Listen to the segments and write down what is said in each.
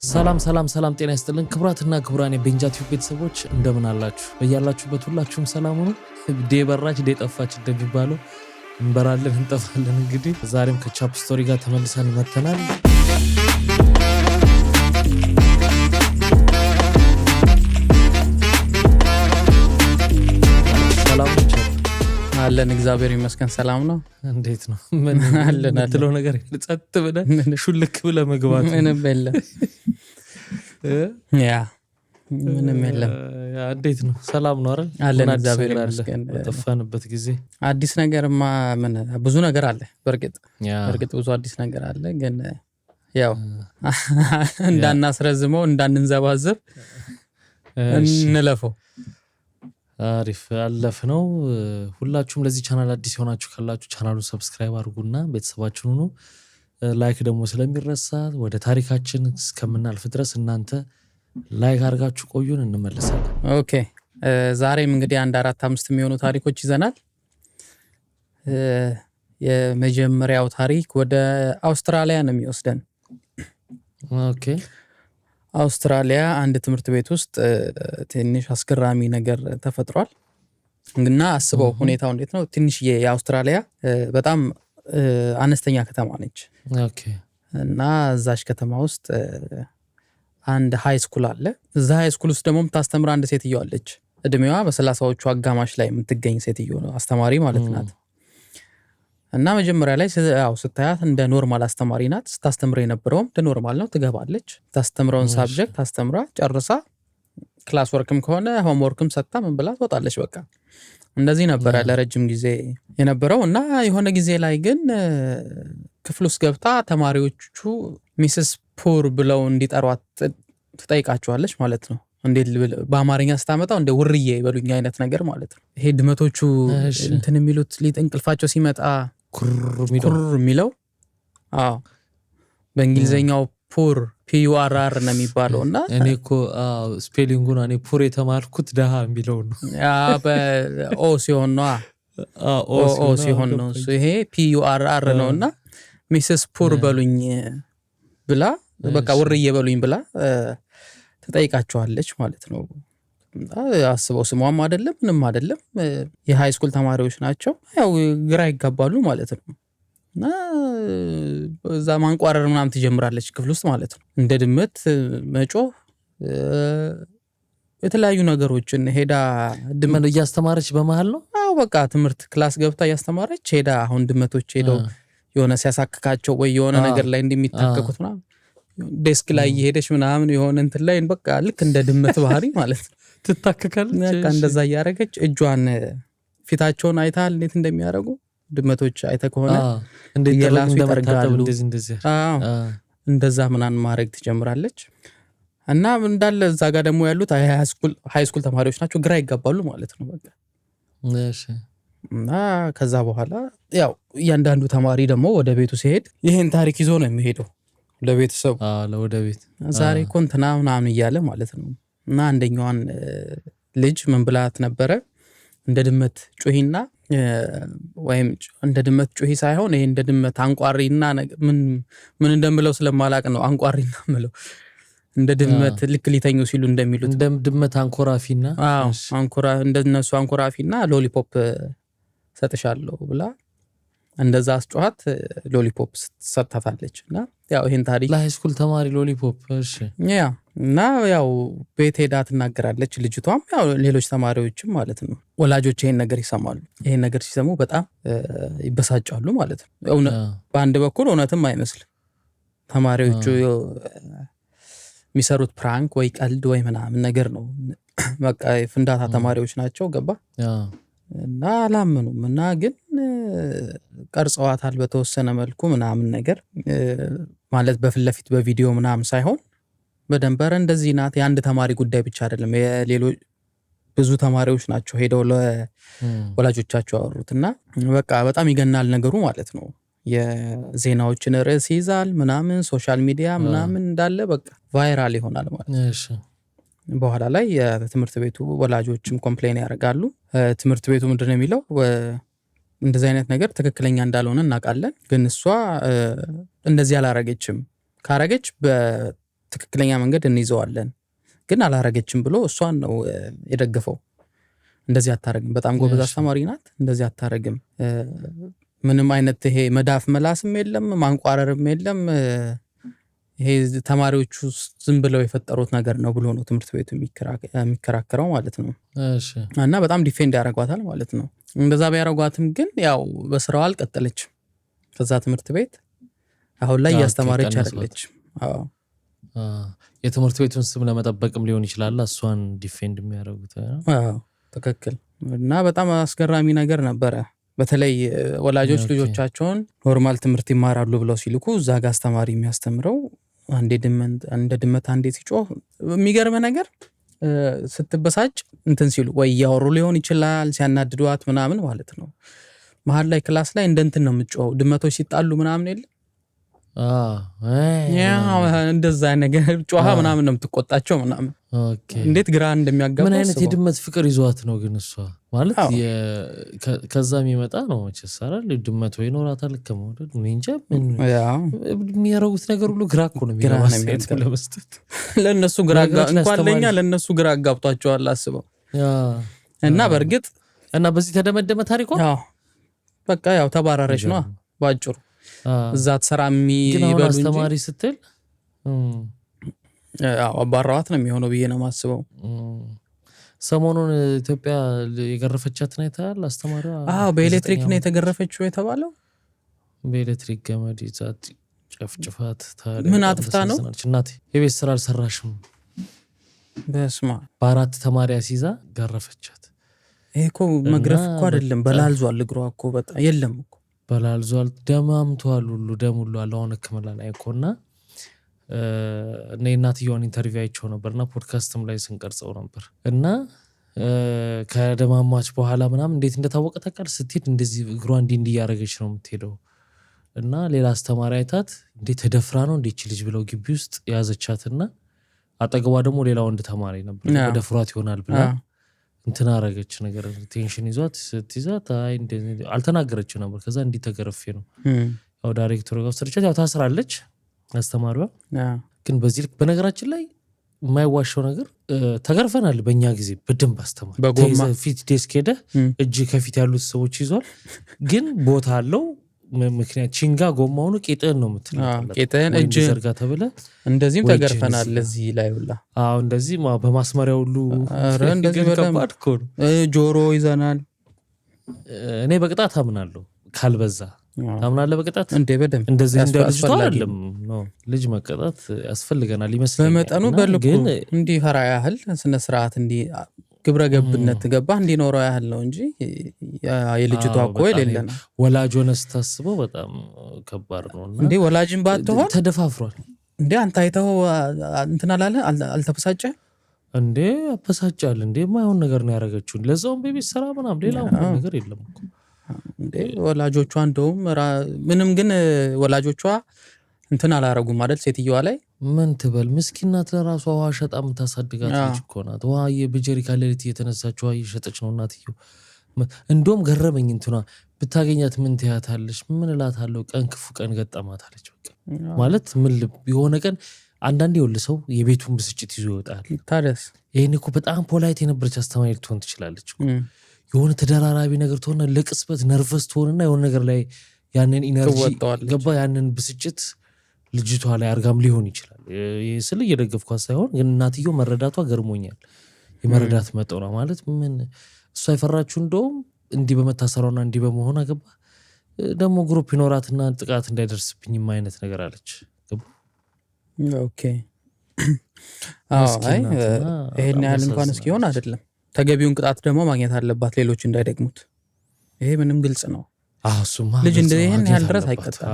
ሰላም ጤና ይስጥልን ክብራትና ክብራን የቤንጃ ቲዩብ ቤተሰቦች እንደምን አላችሁ? በያላችሁበት ሁላችሁም ሰላም ሁኑ። ዴ በራች ዴ ጠፋች እንደሚባለው እንበራለን እንጠፋለን። እንግዲህ ዛሬም ከቻፕ ስቶሪ ጋር ተመልሰን መተናል። ሰላም አለን እግዚአብሔር ይመስገን ሰላም ነው። እንዴት ነው? ምን አለን አትለው ነገር ጸጥ ብለህ ሹልክ ብለህ መግባት ምንም የለም። ያ ምንም የለም። እንዴት ነው? ሰላም ነው አይደል? አለን እግዚአብሔር ይመስገን። በጠፋንበት ጊዜ አዲስ ነገርማ ምን ብዙ ነገር አለ። በርግጥ ብዙ አዲስ ነገር አለ፣ ግን ያው እንዳናስረዝመው እንዳንንዘባዘብ እንለፈው። አሪፍ አለፍ ነው። ሁላችሁም ለዚህ ቻናል አዲስ ሆናችሁ ካላችሁ ቻናሉን ሰብስክራይብ አድርጉና ቤተሰባችን ሁኑ። ላይክ ደግሞ ስለሚረሳ ወደ ታሪካችን እስከምናልፍ ድረስ እናንተ ላይክ አድርጋችሁ ቆዩን፣ እንመለሳለን። ኦኬ ዛሬም እንግዲህ 4-5 የሚሆኑ ታሪኮች ይዘናል። የመጀመሪያው ታሪክ ወደ አውስትራሊያ ነው የሚወስደን። ኦኬ አውስትራሊያ አንድ ትምህርት ቤት ውስጥ ትንሽ አስገራሚ ነገር ተፈጥሯል። እና አስበው ሁኔታው እንዴት ነው? ትንሽ የአውስትራሊያ በጣም አነስተኛ ከተማ ነች። ኦኬ እና እዛች ከተማ ውስጥ አንድ ሃይ ስኩል አለ። እዛ ሃይ ስኩል ውስጥ ደግሞ የምታስተምር አንድ ሴትዮ አለች። እድሜዋ በ30ዎቹ አጋማሽ ላይ የምትገኝ ሴትዮ ነው፣ አስተማሪ ማለት ናት። እና መጀመሪያ ላይ ያው ስታያት እንደ ኖርማል አስተማሪ ናት። ስታስተምር የነበረውም እንደ ኖርማል ነው። ትገባለች፣ ታስተምረውን ሳብጀክት አስተምራ ጨርሳ ክላስ ወርክም ከሆነ ሆም ወርክም ሰጥታ ምን ብላ ትወጣለች። በቃ እንደዚህ ነበረ ለረጅም ጊዜ የነበረው። እና የሆነ ጊዜ ላይ ግን ክፍል ውስጥ ገብታ ተማሪዎቹ ሚስስ ፑር ብለው እንዲጠሯት ትጠይቃቸዋለች ማለት ነው። እንዴት በአማርኛ ስታመጣው እንደ ውርዬ ይበሉኝ አይነት ነገር ማለት ነው። ይሄ ድመቶቹ እንትን የሚሉት እንቅልፋቸው ሲመጣ ኩር የሚለው አዎ፣ በእንግሊዘኛው ፑር PURR ነው የሚባለው። እና እኔ እኮ ስፔሊንጉን እኔ ፑር የተማርኩት ደሃ የሚለው ነው። ኦ ሲሆን ነው ኦ ሲሆን ነው እሱ። ይሄ PURR ነው። እና ሚስስ ፑር በሉኝ ብላ በቃ ውርዬ በሉኝ ብላ ትጠይቃቸዋለች ማለት ነው። አስበው ስሟም አይደለም ምንም አይደለም። የሃይ ስኩል ተማሪዎች ናቸው። ያው ግራ ይጋባሉ ማለት ነው። እና እዛ ማንቋረር ምናምን ትጀምራለች ክፍል ውስጥ ማለት ነው። እንደ ድመት መጮህ፣ የተለያዩ ነገሮችን ሄዳ ድመት እያስተማረች በመሃል ነው። አዎ በቃ ትምህርት ክላስ ገብታ እያስተማረች ሄዳ አሁን ድመቶች ሄደው የሆነ ሲያሳክካቸው ወይ የሆነ ነገር ላይ እንደሚታከኩት ምናምን ዴስክ ላይ እየሄደች ምናምን የሆነ እንትን ላይ በቃ ልክ እንደ ድመት ባህሪ ማለት ነው ትታከካለች። በቃ እንደዛ እያደረገች እጇን ፊታቸውን አይታል እንዴት እንደሚያደርጉ ድመቶች አይተ ከሆነ እንደላሱ ይጠርጋሉ። እንደዛ ምናምን ማድረግ ትጀምራለች። እና እንዳለ እዛ ጋር ደግሞ ያሉት ሃይ ስኩል ተማሪዎች ናቸው። ግራ ይጋባሉ ማለት ነው በቃ። እሺ። እና ከዛ በኋላ ያው እያንዳንዱ ተማሪ ደግሞ ወደ ቤቱ ሲሄድ ይሄን ታሪክ ይዞ ነው የሚሄደው ለቤተሰቡ። ወደ ቤት ዛሬ እኮ እንትና ምናምን እያለ ማለት ነው። እና አንደኛዋን ልጅ ምን ብላት ነበረ? እንደ ድመት ጩሂና ወይም እንደ ድመት ጩሂ ሳይሆን ይሄ እንደ ድመት አንቋሪና ምን እንደምለው ስለማላቅ ነው አንቋሪና ምለው። እንደ ድመት ልክ ሊተኙ ሲሉ እንደሚሉት እንደ ድመት አንኮራፊና እንደነሱ አንኮራፊና ሎሊፖፕ ሰጥሻለሁ ብላ እንደዛ አስጮሃት ሎሊፖፕ ሰጥታታለች። እና ያው ይሄን ታሪክ ለሃይ ስኩል ተማሪ ሎሊፖፕ። እሺ። ያ እና ያው ቤት ሄዳ ትናገራለች ልጅቷም፣ ያው ሌሎች ተማሪዎችም ማለት ነው። ወላጆች ይሄን ነገር ይሰማሉ። ይሄን ነገር ሲሰሙ በጣም ይበሳጫሉ ማለት ነው። በአንድ በኩል እውነትም አይመስልም። ተማሪዎቹ የሚሰሩት ፕራንክ ወይ ቀልድ ወይ ምናምን ነገር ነው። በቃ ፍንዳታ ተማሪዎች ናቸው። ገባ እና አላመኑም። እና ግን ቀርጸዋታል በተወሰነ መልኩ ምናምን ነገር ማለት በፊት ለፊት በቪዲዮ ምናምን ሳይሆን በደንበር እንደዚህ ናት። የአንድ ተማሪ ጉዳይ ብቻ አይደለም፣ የሌሎች ብዙ ተማሪዎች ናቸው ሄደው ለወላጆቻቸው ያወሩት። እና በቃ በጣም ይገናል ነገሩ ማለት ነው። የዜናዎችን ርዕስ ይዛል ምናምን፣ ሶሻል ሚዲያ ምናምን እንዳለ በቃ ቫይራል ይሆናል ማለት ነው። እሺ። በኋላ ላይ የትምህርት ቤቱ ወላጆችም ኮምፕሌን ያደርጋሉ። ትምህርት ቤቱ ምንድነው የሚለው? እንደዚህ አይነት ነገር ትክክለኛ እንዳልሆነ እናውቃለን፣ ግን እሷ እንደዚህ አላረገችም። ካረገች ትክክለኛ መንገድ እንይዘዋለን ግን አላረገችም ብሎ እሷን ነው የደገፈው። እንደዚህ አታረግም፣ በጣም ጎበዝ አስተማሪ ናት፣ እንደዚህ አታረግም፣ ምንም አይነት ይሄ መዳፍ መላስም የለም ማንቋረርም የለም፣ ይሄ ተማሪዎቹ ዝም ብለው የፈጠሩት ነገር ነው ብሎ ነው ትምህርት ቤቱ የሚከራከረው ማለት ነው። እና በጣም ዲፌንድ ያደርጓታል ማለት ነው። እንደዛ ቢያደርጓትም ግን ያው በስራው አልቀጠለችም ከዛ ትምህርት ቤት አሁን ላይ እያስተማረች አይደለች። የትምህርት ቤቱን ስም ለመጠበቅም ሊሆን ይችላል እሷን ዲፌንድ የሚያደርጉት። ትክክል። እና በጣም አስገራሚ ነገር ነበረ። በተለይ ወላጆች ልጆቻቸውን ኖርማል ትምህርት ይማራሉ ብለው ሲልኩ እዛ ጋር አስተማሪ የሚያስተምረው እንደ ድመት አንዴ ሲጮህ የሚገርም ነገር ስትበሳጭ እንትን ሲሉ ወይ ያወሩ ሊሆን ይችላል ሲያናድዷት ምናምን ማለት ነው። መሀል ላይ ክላስ ላይ እንደንትን ነው የምትጮኸው ድመቶች ሲጣሉ ምናምን የለ እንደዛ ነገር ጮሃ ምናምን ነው የምትቆጣቸው ምናምን። እንዴት ግራ እንደሚያጋባ ምን አይነት የድመት ፍቅር ይዟት ነው ግን እሷ ማለት ከዛ የሚመጣ ነው መቼስ አይደል? ድመት ወይ ኖራታል ከመውደድ እኔ እንጃ ምን የሚያረጉት ነገር ሁሉ ግራ እኮ ነው የሚያስፈልግ ለመስጠት ለነሱ ግራ እንኳን ለኛ ለነሱ ግራ አጋብቷቸዋል አስበው። እና በርግጥ እና በዚህ ተደመደመ ታሪኳ። በቃ ያው ተባራረች ነው ባጭሩ። እዛ ተሰራሚ ይበሉ እንጂ አስተማሪ ስትል አባራዋት ነው የሚሆነው ብዬ ነው ማስበው። ሰሞኑን ኢትዮጵያ የገረፈቻት ነው አይተሃል? አስተማሪዋ በኤሌክትሪክ ነው የተገረፈችው የተባለው። በኤሌክትሪክ ገመድ ይዛት ጨፍጭፋት። ምን አጥፍታ ነው? እናቴ የቤት ስራ አልሰራሽም በስማ በአራት ተማሪ አስይዛ ገረፈቻት። ይሄ እኮ መግረፍ እኮ አይደለም በላልዟል እግሯ እኮ በጣም የለም እኮ በላልዟል፣ ደማምቷል፣ ሁሉ ደም ሁሉ አለ። አሁን ህክምና ላይ እኮና እኔ እናትየዋን ኢንተርቪው አይቼው ነበርና ፖድካስትም ላይ ስንቀርጸው ነበር እና ከደማማች በኋላ ምናምን እንዴት እንደታወቀ ታውቃለህ? ስትሄድ እንደዚህ እግሯ እንዲህ ያረገች ነው የምትሄደው እና ሌላ አስተማሪ አይታት እንዴት ተደፍራ ነው እንዴች ልጅ ብለው ግቢ ውስጥ ያዘቻትና አጠገቧ ደግሞ ሌላ ወንድ ተማሪ ነበር በደፍሯት ይሆናል ብላ እንትን አረገች ነገር ቴንሽን ይዟት ስትይዛት አይ እንደዚህ አልተናገረችው ነበር። ከዛ እንዲህ ተገረፌ ነው ያው ዳይሬክተሩ ጋር ሰርቻት ያው ታስራለች አስተማሪዋ። ግን በዚህ ልክ በነገራችን ላይ የማይዋሸው ነገር ተገርፈናል በእኛ ጊዜ በደንብ አስተማሪ ፊት ዴስክ ሄደ እጅ ከፊት ያሉት ሰዎች ይዟል። ግን ቦታ አለው ምክንያት ቺንጋ ጎማውኑ ቄጥህን ነው የምትለው ቄጥህን እጅ ዘርጋ ተብለ እንደዚህም ተገርፈናል። ለዚህ ላይ ሁላ እንደዚህ በማስመሪያ ሁሉ እንደዚህ ከባድ እኮ ነው። ጆሮ ይዘናል። እኔ በቅጣት አምናለሁ ካልበዛ አምናለሁ በቅጣት እንዴ በደንብ እንደዚህ እንደ ልጅቷ አይደለም ነው ልጅ መቀጣት ያስፈልገናል ይመስለኛል። በመጠኑ በልኩ እንዲህ ፈራ ያህል ስነ ስርዓት እንዲህ ግብረ ገብነት ገባ እንዲኖረው ያህል ነው እንጂ የልጅቷ እኮ የሌለ ነው። ወላጅ ሆነስ ታስበው በጣም ከባድ ነውና እንዴ ወላጅን ባትሆን ተደፋፍሯል እንዴ አንተ አይተው እንትና አላለ አልተበሳጨ እንዴ? አበሳጫል እንዴ ማይሆን ነገር ነው ያረጋችው። ለዛውም ቤቢ ሰራ ምናምን ሌላ ነገር የለም እኮ እንዴ ወላጆቿ እንደውም ምንም ግን ወላጆቿ እንትን አላረጉም ማለት ሴትየዋ ላይ ምን ትበል ምስኪናት ለራሷ ውሃ ሸጣ የምታሳድጋት ልጅ እኮ ናት። ውሃ በጀሪካ ሌሊት እየተነሳች ውሃ እየሸጠች ነው እናትየው። እንደውም ገረመኝ እንትኗ ብታገኛት ምን ትያታለች? ምን እላታለሁ ቀን ክፉ ቀን ገጠማት አለች። በቃ ማለት ምን የሆነ ቀን አንዳንዴ ይኸውልህ ሰው የቤቱን ብስጭት ይዞ ይወጣል። ታዲያስ ይሄን እኮ በጣም ፖላይት የነበረች አስተማሪ ልትሆን ትችላለች እኮ የሆነ ተደራራቢ ነገር ትሆንና ለቅጽበት ነርቨስ ትሆንና የሆነ ነገር ላይ ያንን ኢነርጂ ገባ ያንን ብስጭት ልጅቷ ላይ አርጋም ሊሆን ይችላል። ስለ እየደገፍኳት ሳይሆን ግን እናትየው መረዳቷ ገርሞኛል። የመረዳት መጠኗ ማለት ምን እሷ የፈራችሁ እንደውም እንዲህ በመታሰሯና እንዲህ በመሆኗ ገባ ደግሞ ግሩፕ ይኖራትና ጥቃት እንዳይደርስብኝም አይነት ነገር አለች። ገባ ኦኬ አይ ይሄን ያህል እንኳን እስኪሆን አይደለም ተገቢውን ቅጣት ደግሞ ማግኘት አለባት ሌሎች እንዳይደግሙት። ይሄ ምንም ግልጽ ነው። እሱማ ልጅ እንደዚህ ይሄን ያህል ድረስ አይቀጣም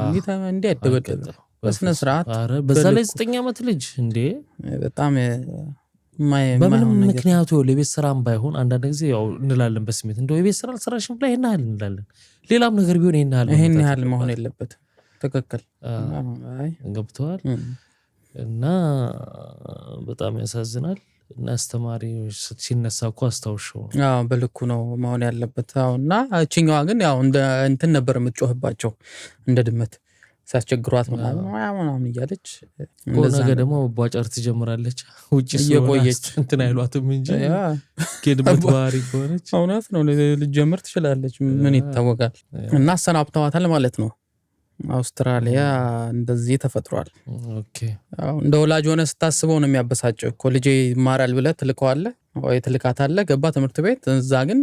እንዴ አይደበደብም በስነ ስርዓት። አረ በዛ ላይ 9 ዓመት ልጅ እንዴ በጣም በምንም ምክንያቱ ለቤት ስራም ባይሆን አንዳንድ ጊዜ ያው እንላለን በስሜት እንደው የቤት ስራ አልሰራሽም ብላ ይናል እንላለን። ሌላም ነገር ቢሆን ይሄን ያህል መሆን የለበትም። ትክክል አይ ገብቷል። እና በጣም ያሳዝናል። እና አስተማሪ ሲነሳ እኮ አስታውሽው በልኩ ነው መሆን ያለበት። እና እቺኛዋ ግን ያው እንደ እንትን ነበር የምትጮህባቸው እንደ ድመት ሲያስቸግሯት ምናምን እያለች ነገ ደግሞ መቧጨር ትጀምራለች። ውጭ እየቆየች እንትን አይሏትም እንጂ ጌድበት ባህሪ ከሆነች እውነት ነው ልጀምር ትችላለች። ምን ይታወቃል። እና አሰናብተዋታል ማለት ነው። አውስትራሊያ እንደዚህ ተፈጥሯል። እንደ ወላጅ ሆነ ስታስበው ነው የሚያበሳጨው እኮ። ልጄ ይማራል ብለህ ትልከዋለህ ወይ ትልካታለህ፣ ገባ ትምህርት ቤት። እዛ ግን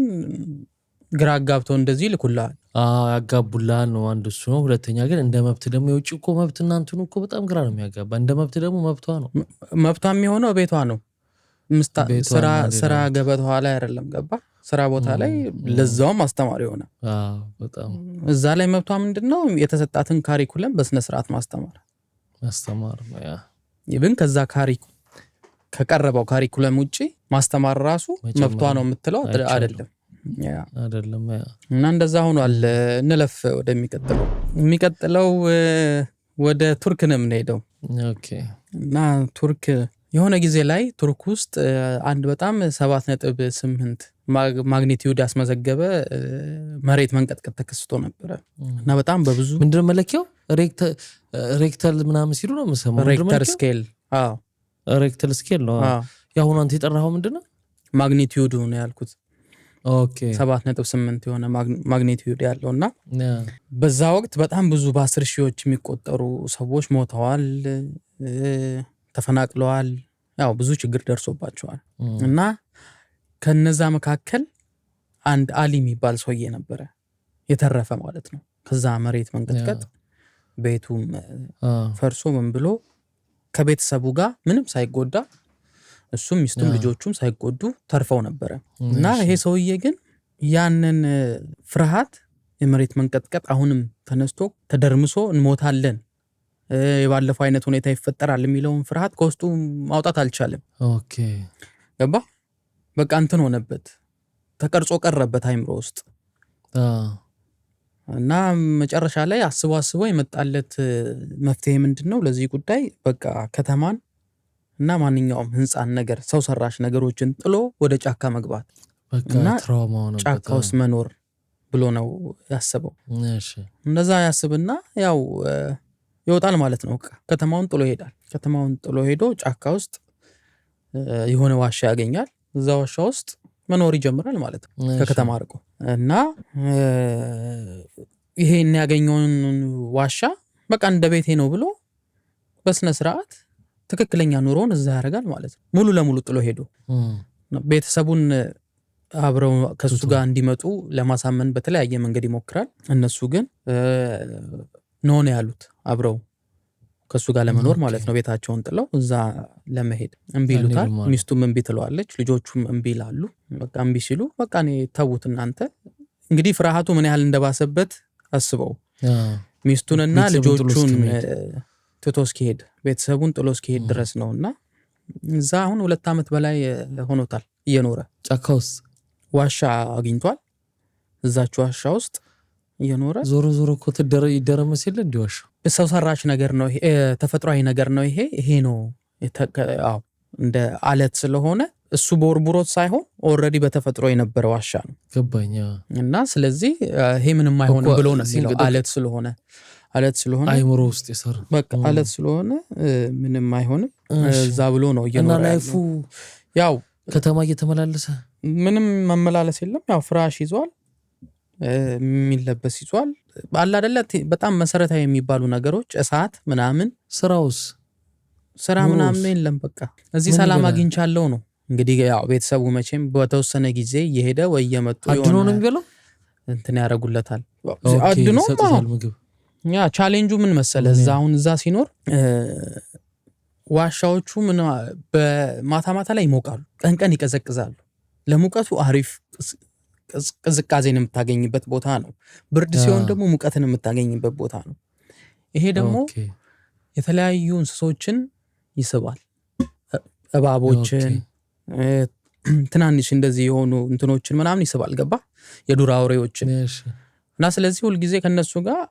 ግራ አጋብተው እንደዚህ ይልኩልሃል። ያጋቡልሃል ነው አንዱ እሱ ነው። ሁለተኛ ግን እንደ መብት ደግሞ የውጭ እኮ መብት እናንተኑ እኮ በጣም ግራ ነው የሚያጋባ። እንደ መብት ደግሞ መብቷ ነው። መብቷ የሚሆነው ቤቷ ነው። ስራ ገበቷ ላይ አይደለም፣ ገባ ስራ ቦታ ላይ ለዛውም አስተማሪ ሆነ። እዛ ላይ መብቷ ምንድነው? የተሰጣትን ካሪኩለም በስነ ስርዓት ማስተማር ይብን ከዛ ከቀረበው ካሪኩለም ውጪ ማስተማር ራሱ መብቷ ነው የምትለው አይደለም። እና እንደዛ ሆኗል። እንለፍ የሚቀጥለው ወደ ቱርክ ነው የምንሄደው። እና ቱርክ የሆነ ጊዜ ላይ ቱርክ ውስጥ አንድ በጣም 7.8 ማግኒቲዩድ ያስመዘገበ መሬት መንቀጥቀጥ ተከስቶ ነበረ። እና በጣም በብዙ ምንድነው መለኪያው? ሬክተር ምናምን ሲሉ ነው የምሰማው። ሬክተር ስኬል። ሬክተር ስኬል ነው። ያሁኑ አንተ የጠራኸው ምንድነው? ማግኒቲዩድ ነው ያልኩት። 7.8 የሆነ ማግኒቲዩድ ያለው እና በዛ ወቅት በጣም ብዙ በ10 ሺዎች የሚቆጠሩ ሰዎች ሞተዋል፣ ተፈናቅለዋል። ያው ብዙ ችግር ደርሶባቸዋል። እና ከነዛ መካከል አንድ አሊ የሚባል ሰውዬ ነበረ የተረፈ ማለት ነው። ከዛ መሬት መንቀጥቀጥ ቤቱም ፈርሶ ምን ብሎ ከቤተሰቡ ጋር ምንም ሳይጎዳ እሱም ሚስቱም ልጆቹም ሳይጎዱ ተርፈው ነበረ። እና ይሄ ሰውዬ ግን ያንን ፍርሃት የመሬት መንቀጥቀጥ አሁንም ተነስቶ ተደርምሶ እንሞታለን፣ የባለፈው አይነት ሁኔታ ይፈጠራል የሚለውን ፍርሃት ከውስጡ ማውጣት አልቻለም። ገባ በቃ እንትን ሆነበት፣ ተቀርጾ ቀረበት አይምሮ ውስጥ። እና መጨረሻ ላይ አስቦ የመጣለት መፍትሄ ምንድነው ለዚህ ጉዳይ? በቃ ከተማን እና ማንኛውም ህንፃን ነገር ሰው ሰራሽ ነገሮችን ጥሎ ወደ ጫካ መግባት እና ጫካ ውስጥ መኖር ብሎ ነው ያሰበው። እንደዛ ያስብና ያው ይወጣል ማለት ነው። ከተማውን ጥሎ ይሄዳል። ከተማውን ጥሎ ሄዶ ጫካ ውስጥ የሆነ ዋሻ ያገኛል። እዛ ዋሻ ውስጥ መኖር ይጀምራል ማለት ነው ከከተማ ርቆ። እና ይሄን ያገኘውን ዋሻ በቃ እንደ ቤቴ ነው ብሎ በስነ ስርዓት ትክክለኛ ኑሮን እዛ ያደርጋል ማለት ነው። ሙሉ ለሙሉ ጥሎ ሄዶ ቤተሰቡን አብረው ከሱ ጋር እንዲመጡ ለማሳመን በተለያየ መንገድ ይሞክራል። እነሱ ግን ነው ያሉት አብረው ከሱ ጋር ለመኖር ማለት ነው። ቤታቸውን ጥለው እዛ ለመሄድ እምቢ ይሉታል። ሚስቱም እምቢ ትለዋለች፣ ልጆቹም እምቢ ይላሉ። በቃ እምቢ ሲሉ በቃ እኔ ተውት እናንተ። እንግዲህ ፍርሃቱ ምን ያህል እንደባሰበት አስበው። ሚስቱንና ልጆቹን ትቶ እስኪሄድ ቤተሰቡን ጥሎ እስኪሄድ ድረስ ነውና እዛ አሁን 2 ዓመት በላይ ሆኖታል እየኖረ። ጫካ ውስጥ ዋሻ አግኝቷል። እዛች ዋሻ ውስጥ እየኖረ ዞሮ እኮ ይደረመስ የለ እንዲዋሻ ሰው ሰራሽ ነገር ነው ይሄ፣ ተፈጥሯዊ ነገር ነው ይሄ ነው። እንደ አለት ስለሆነ እሱ በወርቡሮት ሳይሆን ኦልሬዲ በተፈጥሮ የነበረ ዋሻ ነው። ገባኛ። እና ስለዚህ ይሄ ምንም አይሆንም ብሎ ነው የሚለው። አለት ስለሆነ አይምሮ ውስጥ ይሰራ በቃ አለት ስለሆነ ምንም አይሆንም እዛ ብሎ ነው እየኖረ። እና ላይፉ ያው ከተማ እየተመላለሰ ምንም መመላለስ የለም። ያው ፍራሽ ይዟል፣ የሚለበስ ይዟል። አለ አይደለ በጣም መሰረታዊ የሚባሉ ነገሮች እሳት ምናምን። ስራ ምናምን የለም። በቃ እዚህ ሰላም አግኝቻለሁ ነው እንግዲህ። ያው ቤተሰቡ መቼም በተወሰነ ጊዜ እየሄደ ወይ እየመጡ አድኖ ነው የሚበላው እንትን ያደርጉለታል። አድኖ ምግብ። ያ ቻሌንጁ ምን መሰለ፣ እዛ ሲኖር ዋሻዎቹ ምን በማታ ላይ ይሞቃሉ፣ ቀን ይቀዘቅዛሉ። ለሙቀቱ አሪፍ ቅዝቃዜን የምታገኝበት ቦታ ነው። ብርድ ሲሆን ደግሞ ሙቀትን የምታገኝበት ቦታ ነው። ይሄ ደግሞ የተለያዩ እንስሶችን ይስባል። እባቦችን፣ ትናንሽ እንደዚህ የሆኑ እንትኖችን ምናምን ይስባል። ገባ የዱር አውሬዎችን። እና ስለዚህ ሁልጊዜ ከነሱ ጋር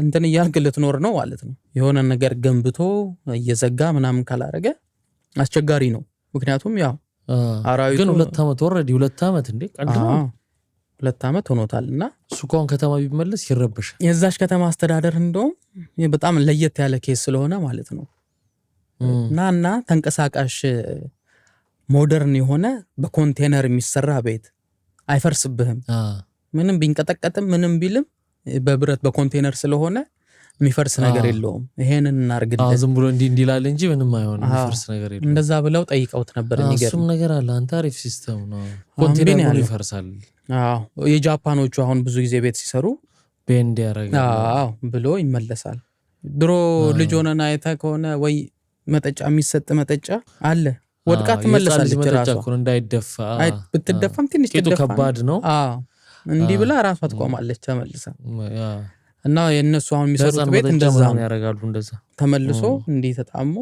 እንትን እያልክ ልትኖር ነው ማለት ነው። የሆነ ነገር ገንብቶ እየዘጋ ምናምን ካላረገ አስቸጋሪ ነው። ምክንያቱም ያው አራዊቱ ግን 2 ዓመት ኦሬዲ 2 ዓመት እንዴ ቀልድ ነው። 2 ዓመት ሆኖታልና እሱ እንኳን ከተማ ቢመለስ ይረበሻል። የዛች ከተማ አስተዳደር እንደውም በጣም ለየት ያለ ኬስ ስለሆነ ማለት ነው እና ተንቀሳቃሽ ሞደርን የሆነ በኮንቴነር የሚሰራ ቤት አይፈርስብህም። ምንም ቢንቀጠቀጥም ምንም ቢልም በብረት በኮንቴነር ስለሆነ የሚፈርስ ነገር የለውም። ይሄንን እናርግልህ ዝም ብሎ እንዲላል እንጂ ምንም አይሆንም፣ የሚፈርስ ነገር የለውም። እንደዛ ብለው ጠይቀውት ነበር። እሱም ነገር አለ። አንተ አሪፍ ሲስተም ነው። ኮንቴነር ይፈርሳል። የጃፓኖቹ አሁን ብዙ ጊዜ ቤት ሲሰሩ ቤንድ ያደርጋል ብሎ ይመለሳል። ድሮ ልጅ ሆነን አይተህ ከሆነ ወይ መጠጫ የሚሰጥ መጠጫ አለ ወድቃ ትመለሳለች። ራሷ እንዳይደፋ ብትደፋም ትንሽ ትደፋ ከባድ ነው። እንዲህ ብላ ራሷ ትቆማለች ተመልሳ። እና የነሱ አሁን የሚሰሩት ቤት እንደዛ ያደርጋሉ። እንደዛ ተመልሶ እንዲህ ተጣሞ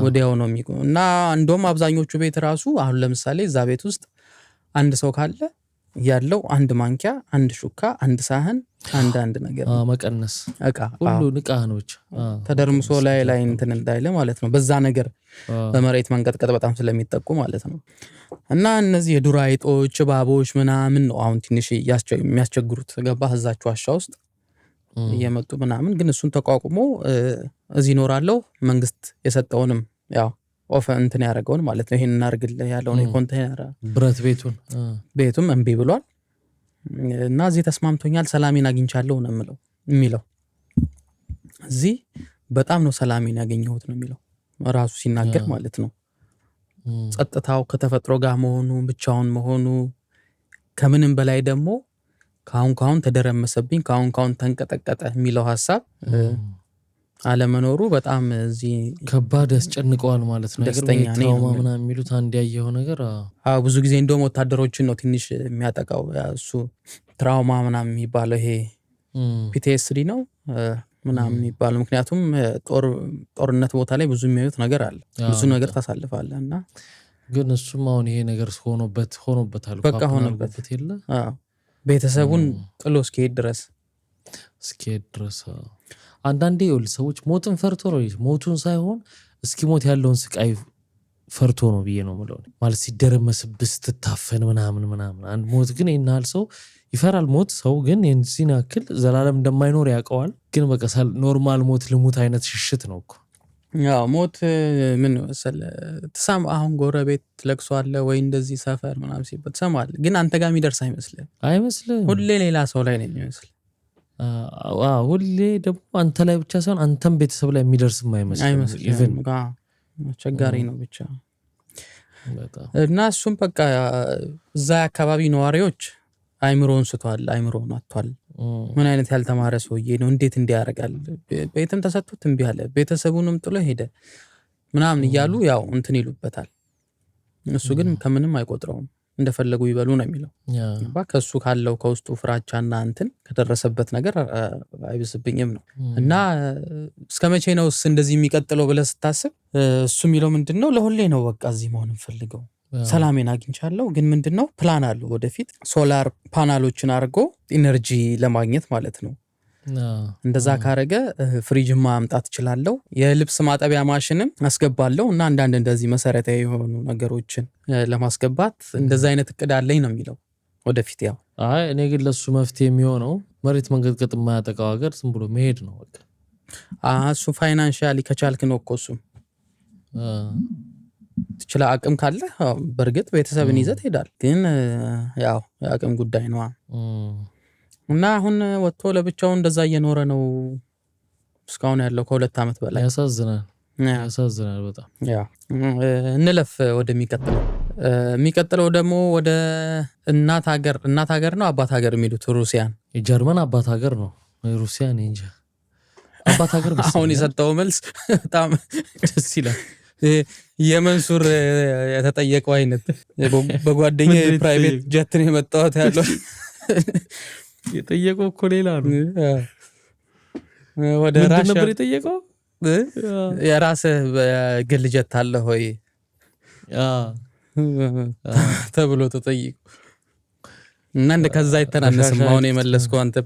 ወዲያው ነው የሚቆም። እና እንደውም አብዛኞቹ ቤት ራሱ አሁን ለምሳሌ እዛ ቤት ውስጥ አንድ ሰው ካለ ያለው አንድ ማንኪያ፣ አንድ ሹካ፣ አንድ ሳህን፣ አንድ ነገር መቀነስ እቃ ሁሉ ንቃህ ነው ተደርምሶ ላይ እንትን እንዳይለ ማለት ነው። በዛ ነገር በመሬት መንቀጥቀጥ በጣም ስለሚጠቁ ማለት ነው። እና እነዚህ የዱር አይጦች፣ እባቦች ምናምን ነው አሁን ትንሽ የሚያስቸግሩት። ገባህ? እዛች ዋሻ ውስጥ እየመጡ ምናምን፣ ግን እሱን ተቋቁሞ እዚህ ይኖራለሁ። መንግስት የሰጠውንም ያው እንትን ያደረገውን ማለት ነው። ይሄን እናርግልህ ያለውን የኮንቴነር ብረት ቤቱም እምቢ ብሏል። እና እዚህ ተስማምቶኛል፣ ሰላሜን አግኝቻለሁ ነው የሚለው። እዚህ በጣም ነው ሰላሜን ያገኘሁት ነው የሚለው ራሱ ሲናገር ማለት ነው። ጸጥታው ከተፈጥሮ ጋር መሆኑ፣ ብቻውን መሆኑ፣ ከምንም በላይ ደግሞ ካሁን ተደረመሰብኝ፣ ካሁን ተንቀጠቀጠ የሚለው ሐሳብ አለመኖሩ በጣም እዚህ ከባድ ያስጨንቀዋል ማለት ነው። ደስተኛ ነኝ ትራውማ ምናምን የሚሉት አንድ ያየው ነገር ብዙ ጊዜ እንደውም ወታደሮችን ነው ትንሽ የሚያጠቃው እሱ ትራውማ ምናምን የሚባለው። ይሄ ፒቲኤስዲ ነው ምናምን የሚባለው። ምክንያቱም ጦርነት ቦታ ላይ ብዙ የሚያዩት ነገር አለ፣ ብዙ ነገር ታሳልፋለህ። እና ግን እሱም አሁን ይሄ ነገር ሆኖበታል፣ በቃ ሆኖበት የለ ቤተሰቡን ጥሎ እስኪሄድ ድረስ አንዳንዴ ሰዎች ሞትን ፈርቶ ነው፣ ሞቱን ሳይሆን እስኪሞት ያለውን ስቃይ ፈርቶ ነው ብዬ ነው የምለው። ማለት ሲደረመስብህ ስትታፈን ምናምን አንድ ሞት ግን ይናል ሰው ይፈራል። ሞት ሰው ግን የዚህን ያክል ዘላለም እንደማይኖር ያውቀዋል። ግን በቃ ኖርማል ሞት ልሙት አይነት ሽሽት ነው እኮ። ያው ሞት ምን መሰለህ ትሰማ፣ አሁን ጎረቤት ለቅሶ አለ ወይ እንደዚህ ሰፈር ምናምን ሲባል ትሰማለህ፣ ግን አንተ ጋር የሚደርስ አይመስልም። ሁሌ ሌላ ሰው ላይ ነው የሚመስል። ሁሌ ደግሞ አንተ ላይ ብቻ ሳይሆን አንተም ቤተሰብ ላይ የሚደርስም አይመስልም። አስቸጋሪ ነው ብቻ። እና እሱም በቃ እዛ አካባቢ ነዋሪዎች አይምሮን ስቷል፣ አይምሮን አጥቷል። ምን አይነት ያልተማረ ሰውዬ ነው፣ እንዴት እንዲያደርጋል? ቤትም ተሰጥቶት እምቢ አለ፣ ቤተሰቡንም ጥሎ ሄደ ምናምን እያሉ ያው እንትን ይሉበታል። እሱ ግን ከምንም አይቆጥረውም፣ እንደፈለጉ ይበሉ ነው የሚለው። ከሱ ካለው ከውስጡ ፍራቻና እንትን ከደረሰበት ነገር አይብስብኝም ነው። እና እስከ መቼ ነው እንደዚህ የሚቀጥለው ብለህ ስታስብ እሱ የሚለው ምንድነው፣ ለሁሌ ነው በቃ እዚህ መሆን እንፈልገው፣ ሰላሜን አግኝቻለሁ። ግን ምንድነው ፕላን አለው ወደፊት ሶላር ፓናሎችን አድርጎ ኢነርጂ ለማግኘት ማለት ነው። እንደዛ ካረገ ፍሪጅ ማምጣት እችላለሁ፣ የልብስ ማጠቢያ ማሽንም አስገባለሁ እና አንዳንድ እንደዚህ መሰረታዊ የሆኑ ነገሮችን ለማስገባት እንደዛ አይነት እቅድ አለኝ ነው የሚለው ወደፊት። ያው እኔ ግን ለሱ መፍትሄ የሚሆነው መሬት መንቀጥቀጥ የማያጠቃው ሀገር ዝም ብሎ መሄድ ነው በቃ። እሱ ፋይናንሻሊ ከቻልክ ነው እኮ እሱም ትችላ አቅም ካለ በእርግጥ ቤተሰብን ይዘህ ትሄዳለህ። ግን ያው የአቅም ጉዳይ ነው። እና አሁን ወጥቶ ለብቻው እንደዛ እየኖረ ነው እስካሁን ያለው ከ2 ዓመት በላይ። ያሳዝናል በጣም። እንለፍ የሚቀጥለው ደግሞ ወደ እናት ሀገር ነው አባት ሀገር የሚሉት ሩሲያን። የጀርመን አባት ሀገር ነው ሩሲያን እንጂ አባት ሀገር። አሁን የሰጠው መልስ በጣም ደስ ይላል። የመንሱር የተጠየቀው አይነት በጓደኛ ፕራይቬት ጀት ነው የመጣሁት ያለው። የጠየቀው እኮ ሌላ ነው። ወደ ራሻ ነበር የጠየቀው። የራስህ ግል ጀት አለ ሆይ ተብሎ ተጠይቁ እና እንደ ከዛ አይተናነስም አሁን የመለስከው አንተ።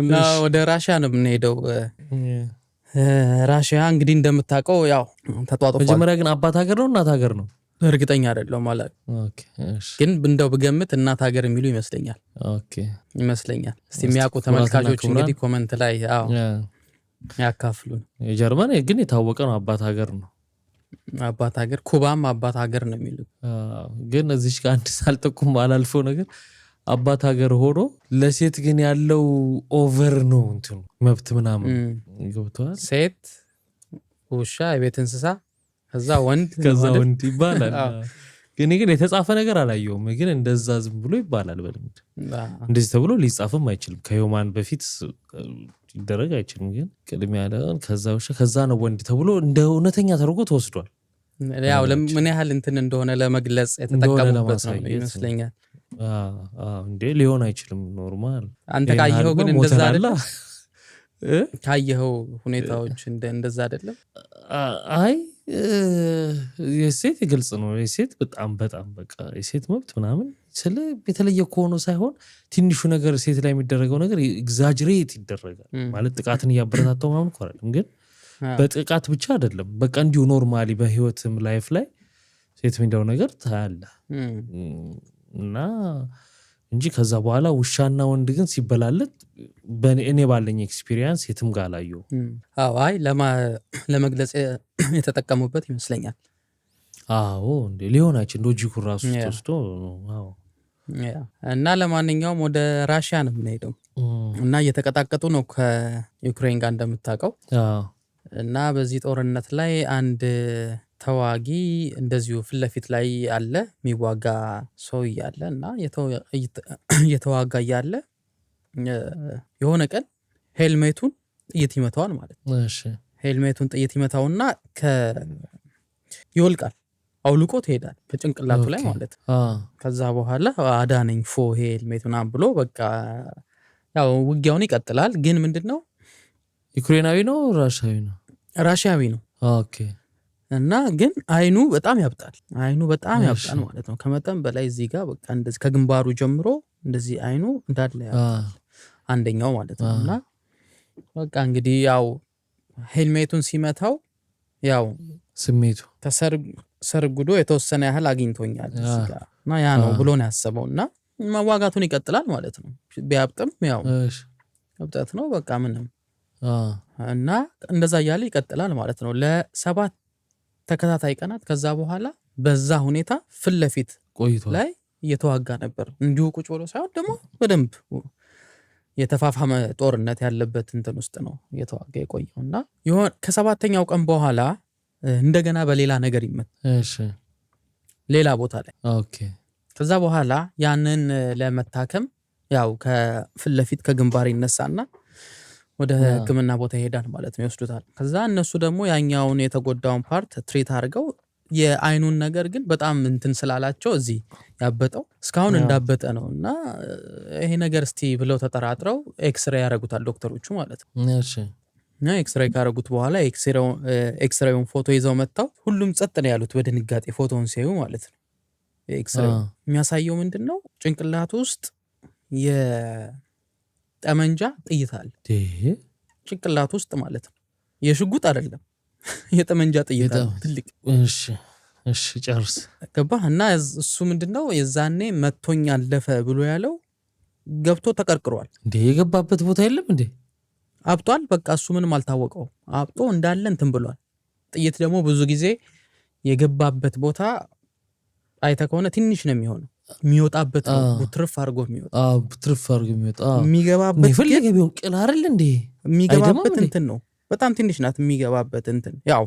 እና ወደ ራሽያ ነው የምንሄደው። ራሽያ እንግዲህ እንደምታውቀው ያው ተጧጧፏል። መጀመሪያ ግን አባት ሀገር ነው እናት ሀገር ነው? እርግጠኛ አይደለሁም ማለት ኦኬ እሺ ግን እንደው ብገምት እናት ሀገር የሚሉ ይመስለኛል ኦኬ እስቲ የሚያውቁ ተመልካቾች እንግዲህ ኮመንት ላይ ያካፍሉን። የጀርመን ግን የታወቀ ነው አባት ሀገር ነው። አባት ሀገር ኩባም አባት ሀገር ነው የሚሉት። ግን እዚች ጋር አንድ ሳልጠቁም አላልፈው ነገር አባት ሀገር ሆኖ ለሴት ግን ያለው ኦቨር ነው እንትኑ መብት ምናምን ገብቷል። ሴት ውሻ የቤት እንስሳ ከዛ ወንድ ይባላል። ግን የተጻፈ ነገር አላየውም። ግን እንደዛ ዝም ብሎ ይባላል በልምድ እንደዚህ ተብሎ ሊጻፍም አይችልም። ከዮማን በፊት ይደረግ አይችልም። ግን ቅድሚያ ያለውን ከዛ ውሻ ከዛ ነው ወንድ ተብሎ እንደ እውነተኛ ተርጎ ተወስዷል። ያው ምን ያህል እንትን እንደሆነ ለመግለጽ የተጠቀሙበት ነው ይመስለኛል። እንዴ ሊሆን አይችልም። ኖርማል አንተ ካየኸው ግን እንደዛ አይደለም። ካየኸው ሁኔታዎች እንደዛ አይደለም። አይ የሴት ግልጽ ነው። የሴት በጣም በቃ የሴት መብት ምናምን ስለ የተለየ ከሆነ ሳይሆን ትንሹ ነገር ሴት ላይ የሚደረገው ነገር ኤግዛጅሬት ይደረጋል ማለት ጥቃትን እያበረታታው ምናምን እኮ አይደለም። ግን በጥቃት ብቻ አይደለም በቃ እንዲሁ ኖርማሊ በህይወትም ላይፍ ላይ ሴት የሚለው ነገር ታያለ እና እንጂ ከዛ በኋላ ውሻና ወንድ ግን ሲበላለት እኔ ባለኝ ኤክስፒሪየንስ የትም ጋር አላየሁም። አይ ለመግለጽ የተጠቀሙበት ይመስለኛል። አዎ እንዴ ሊሆን አይችልም። ሎጂኩ ራሱ ተወስዶ አዎ። እና ለማንኛውም ወደ ራሽያ ነው የምንሄደው እና እየተቀጣቀጡ ነው ከዩክሬን ጋር እንደምታውቀው። እና በዚህ ጦርነት ላይ አንድ ተዋጊ እንደዚሁ ፍለፊት ላይ ያለ የሚዋጋ ሰው ያለ እና የተዋጋ ያለ የሆነ ቀን ሄልሜቱን ጥይት ይመታዋል ማለት ነው። እሺ ሄልሜቱን ጥይት ይመታውና ይወልቃል፣ አውልቆ ትሄዳል በጭንቅላቱ ላይ ማለት ነው። ከዛ በኋላ አዳነኝ ሄልሜት ምናምን ብሎ በቃ ያው ውጊያውን ይቀጥላል። ግን ምንድነው ዩክሬናዊ ነው ራሽያዊ ነው? ራሽያዊ ነው። ኦኬ እና ግን አይኑ በጣም ያብጣል ማለት ነው። ከመጠን በላይ እዚህ ጋር በቃ እንደዚህ ከግንባሩ ጀምሮ እንደዚህ አይኑ እንዳለ ያብጣል አንደኛው ማለት ነው። እና በቃ እንግዲህ ያው ሄልሜቱን ሲመታው ያው ስሜቱ ተሰርጉዶ የተወሰነ ያህል አግኝቶኛል እዚህ ጋር እና ያ ነው ብሎ ነው ያሰበው እና መዋጋቱን ይቀጥላል ማለት ነው። ቢያብጥም ያው እብጠት ነው በቃ ምንም እና እንደዛ እያለ ይቀጥላል ማለት ነው ለ7 ተከታታይ ቀናት። ከዛ በኋላ በዛ ሁኔታ ፍለፊት ቆይቷል ላይ እየተዋጋ ነበር። እንዲሁ ቁጭ ብሎ ሳይሆን ደግሞ በደንብ የተፋፋመ ጦርነት ያለበት እንትን ውስጥ ነው እየተዋጋ የቆየው እና ከ7ኛው ቀን በኋላ እንደገና በሌላ ነገር እሺ ሌላ ቦታ ላይ ኦኬ። ከዛ በኋላ ያንን ለመታከም ያው ከፍለፊት ከግንባር ይነሳና ወደ ሕክምና ቦታ ይሄዳል ማለት ነው፣ ይወስዱታል። ከዛ እነሱ ደግሞ ያኛውን የተጎዳውን ፓርት ትሪት አድርገው የአይኑን ነገር ግን በጣም እንትን ስላላቸው እዚህ ያበጠው እስካሁን እንዳበጠ ነው እና ይሄ ነገር እስቲ ብለው ተጠራጥረው ኤክስሬይ ያደርጉታል ዶክተሮቹ ማለት ነው። እሺ እና ኤክስሬይ ካደረጉት በኋላ ኤክስሬዩን ፎቶ ይዘው መጣው ሁሉም ጸጥ ነው ያሉት በድንጋጤ ፎቶውን ሲያዩ ማለት ነው። ኤክስሬይ የሚያሳየው ምንድነው ጭንቅላቱ ውስጥ የጠመንጃ ጥይት አለ ጭንቅላቱ ውስጥ ማለት ነው። የሽጉጥ አይደለም የጠመንጃ ጥይት አለ ትልቅ። እሺ ጨርስ ገባህ? እና እሱ ምንድነው የዛኔ መቶኛ አለፈ ብሎ ያለው ገብቶ ተቀርቅሯል። እንዴ የገባበት ቦታ የለም እንዴ? አብጧል። በቃ እሱ ምንም አልታወቀው አብጦ እንዳለ እንትን ብሏል። ጥይት ደግሞ ብዙ ጊዜ የገባበት ቦታ አይተ ከሆነ ትንሽ ነው የሚሆነው የሚወጣበት ነው ቡትርፍ አድርጎ የሚወጣ የሚገባበት ይፈልግ ቢሆን ቅል አይደል እንዴ? የሚገባበት እንትን ነው በጣም ትንሽ ናት የሚገባበት እንትን ያው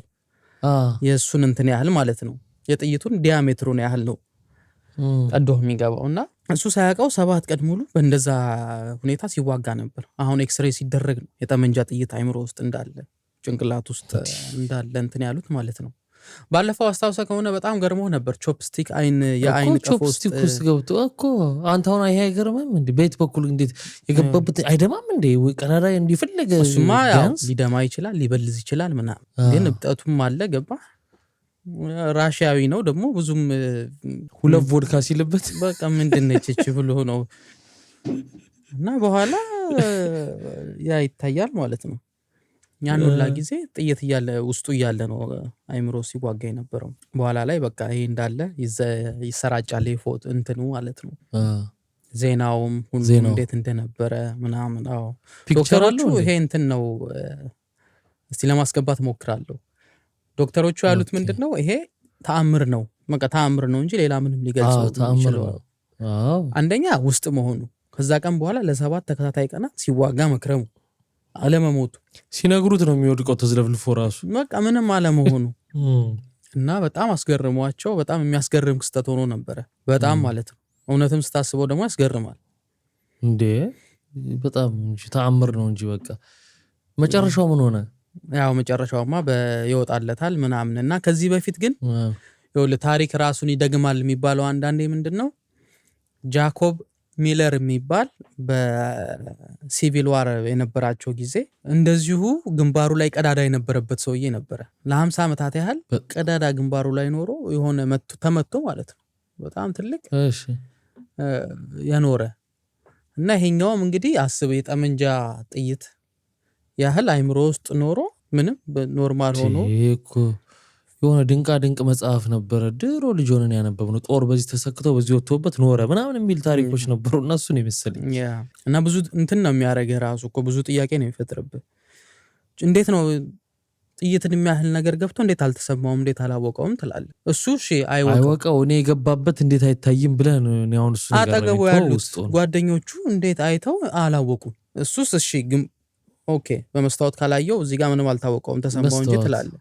የእሱን እንትን ያህል ማለት ነው የጥይቱን ዲያሜትሩን ያህል ነው ቀዶ የሚገባው። እና እሱ ሳያውቀው 7 ቀን ሙሉ በእንደዛ ሁኔታ ሲዋጋ ነበር። አሁን ኤክስሬይ ሲደረግ ነው የጠመንጃ ጥይት አይምሮ ውስጥ እንዳለ ጭንቅላት ውስጥ እንዳለ እንትን ያሉት ማለት ነው። ባለፈው አስታውሰ ከሆነ በጣም ገርሞ ነበር ቾፕስቲክ የአይን ቀፎ ውስጥ ገብቶ እኮ አንተ አሁን አይገርምም እንዴ? በየት በኩል እንዴት የገባበት አይደማም እንዴ? ወይ ቀዳዳ እንዲፈልግ እሱማ ያው ሊደማ ይችላል ሊበልዝ ይችላል ምናምን፣ ግን እብጠቱም አለ ገባ። ራሽያዊ ነው ደግሞ ብዙም 2 ቮድካ ሲልበት በቃ ምንድነች እቺ ብሎ ነው እና በኋላ ያ ይታያል ማለት ነው። ያን ሁላ ጊዜ ጥይት እያለ ውስጡ እያለ ነው አይምሮ ሲዋጋ የነበረው። በኋላ ላይ በቃ ይሄ እንዳለ ይሰራጫል ፎቶ እንትኑ ማለት ነው። ዜናውም ሁሉም እንዴት እንደነበረ ምናምን። አዎ ዶክተሮቹ ይሄ እንትን ነው እስቲ ለማስገባት ሞክራለሁ። ዶክተሮቹ ያሉት ምንድነው ይሄ ተአምር ነው፣ በቃ ተአምር ነው እንጂ ሌላ ምንም ሊገልጸው ተአምር። አንደኛ ውስጥ መሆኑ፣ ከዛ ቀን በኋላ ለ7 ተከታታይ ቀናት ሲዋጋ መክረሙ፣ አለመሞቱ ሲነግሩት ነው የሚወድቀው ተዝለፍልፎ ራሱ በቃ ምንም አለመሆኑ እና በጣም አስገርሟቸው። በጣም የሚያስገርም ክስተት ሆኖ ነበረ። በጣም ማለት ነው። እውነትም ስታስበው ደግሞ ያስገርማል እንዴ! በጣም እንጂ ተአምር ነው እንጂ በቃ መጨረሻው ምን ሆነ? ያው መጨረሻውማ ይወጣለታል ምናምን። እና ከዚህ በፊት ግን ይኸውልህ ታሪክ ራሱን ይደግማል የሚባለው አንዳንዴ ምንድነው ጃኮብ ሚለር የሚባል በሲቪል ዋር የነበራቸው ጊዜ እንደዚሁ ግንባሩ ላይ ቀዳዳ የነበረበት ሰውዬ ነበረ። ለ50 ዓመታት ያህል ቀዳዳ ግንባሩ ላይ ኖሮ የሆነ ተመቶ ማለት ነው በጣም ትልቅ ያኖረ እና ይሄኛውም እንግዲህ አስብ የጠመንጃ ጥይት ያህል አይምሮ ውስጥ ኖሮ ምንም ኖርማል ሆኖ የሆነ ድንቅ መጽሐፍ ነበረ ድሮ ልጅ ሆነን ያነበብነው። ጦር በዚህ ተሰክቶ በዚህ ወጥቶበት ኖረ ምናምን የሚል ታሪኮች ነበሩ እና እሱ ነው የመሰለኝ። እና ብዙ እንትን ነው የሚያደርገው ራሱ እኮ ብዙ ጥያቄ ነው የሚፈጥርብህ። እንዴት ነው ጥይትን የሚያህል ነገር ገብቶ እንዴት አልተሰማውም እንዴት አላወቀውም ትላለህ። እሱ እሺ አይወቀው እኔ የገባበት እንዴት አይታይም ብለህ ነው አሁን እሱ ነገር አጠገቡ ያሉት ጓደኞቹ እንዴት አይተው አላወቁም። እሱስ እሺ ግን ኦኬ በመስታወት ካላየው እዚህ ጋር ምንም አልታወቀውም ተሰማው እንጂ ትላለህ።